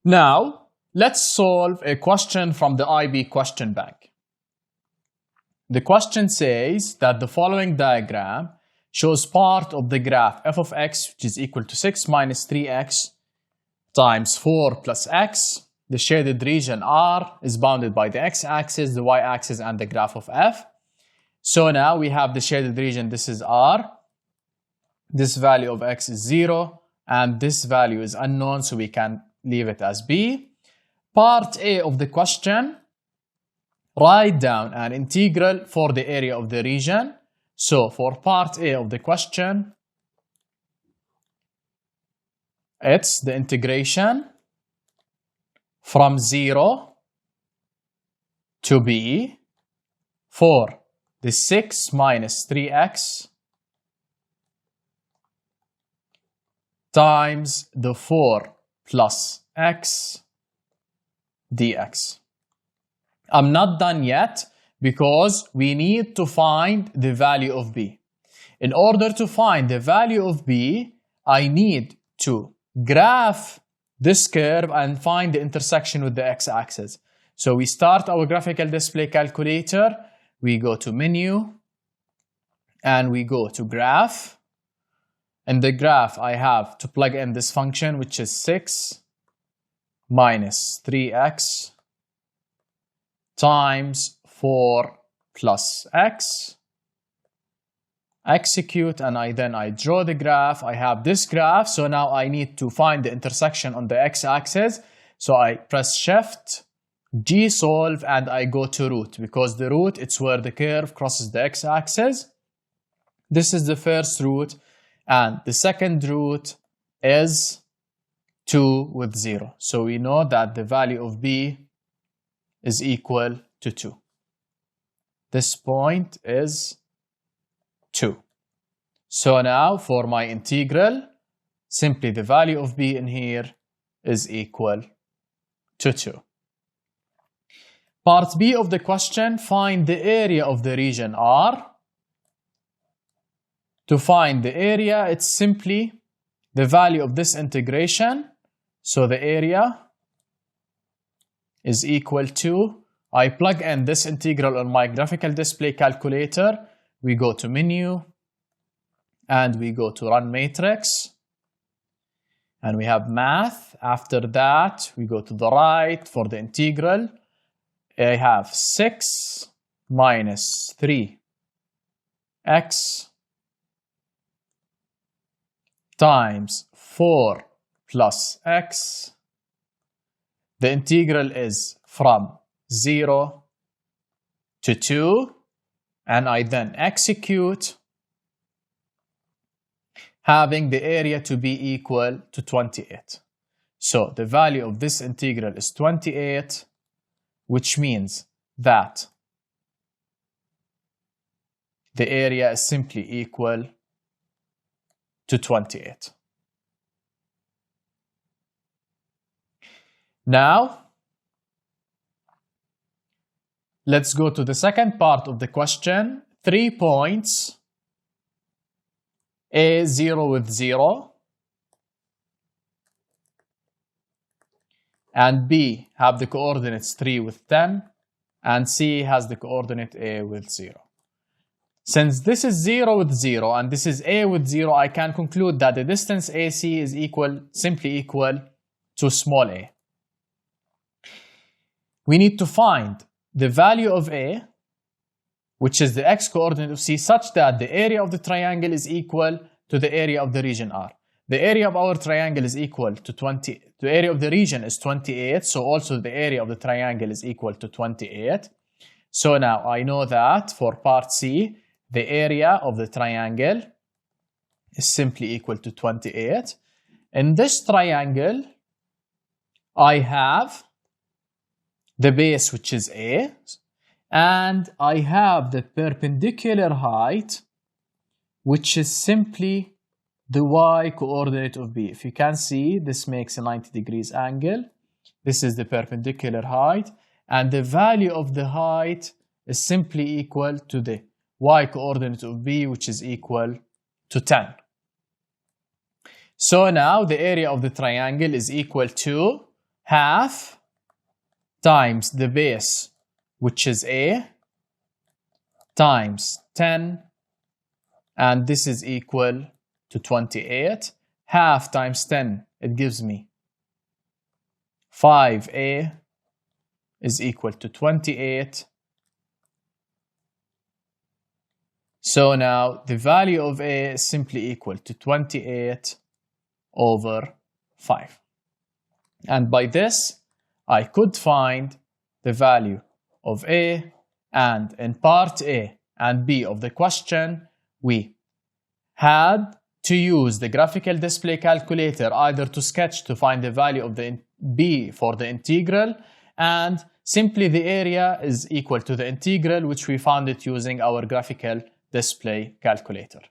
Now, let's solve a question from the IB Questionbank. The question says that the following diagram shows part of the graph f of x, which is equal to 6 minus 3x times 4 plus x. The shaded region R is bounded by the x-axis, the y-axis, and the graph of f. So now we have the shaded region, this is R. This value of x is 0, and this value is unknown, so we can leave it as B. Part A of the question, write down an integral for the area of the region. So for part A of the question, it's the integration from 0 to B for the 6 minus 3x times the 4 plus x dx. I'm not done yet because we need to find the value of b. In order to find the value of b, I need to graph this curve and find the intersection with the x-axis. So we start our graphical display calculator, we go to menu, and we go to graph. In the graph, I have to plug in this function, which is 6 minus 3x times 4 plus x. Execute, and I draw the graph. I have this graph, so now I need to find the intersection on the x-axis. So I press Shift, G solve, and I go to root, because the root, it's where the curve crosses the x-axis. This is the first root, and the second root is 2 with 0. So we know that the value of b is equal to 2. This point is 2. So now for my integral, simply the value of b in here is equal to 2. Part B of the question, find the area of the region R. To find the area, it's simply the value of this integration. So the area is equal to, I plug in this integral on my graphical display calculator. We go to menu, and we go to run matrix, and we have math. After that, we go to the right for the integral. I have 6 minus 3x times 4 plus x. The integral is from 0 to 2, and I then execute, having the area to be equal to 28. So the value of this integral is 28, which means that the area is simply equal to 28. Now, let's go to the second part of the question. 3 points, A 0 with 0, and B have the coordinates 3 with 10, and C has the coordinate A with 0. Since this is 0 with 0 and this is A with 0, I can conclude that the distance AC is simply equal to small a. We need to find the value of A, which is the x-coordinate of C, such that the area of the triangle is equal to the area of the region R. The area of our triangle is equal to 20. The area of the region is 28, so also the area of the triangle is equal to 28. So now I know that for part C, the area of the triangle is simply equal to 28. In this triangle, I have the base, which is A, and I have the perpendicular height, which is simply the y-coordinate of B. If you can see, this makes a 90 degrees angle. This is the perpendicular height, and the value of the height is simply equal to the y-coordinate of B, which is equal to 10. So now the area of the triangle is equal to half times the base, which is a, times 10, and this is equal to 28. Half times 10, it gives me 5a is equal to 28. So now the value of a is simply equal to 28 over 5. And by this, I could find the value of a, and in part A and B of the question, we had to use the graphical display calculator either to sketch to find the value of the B for the integral, and simply the area is equal to the integral, which we found it using our graphical display calculator.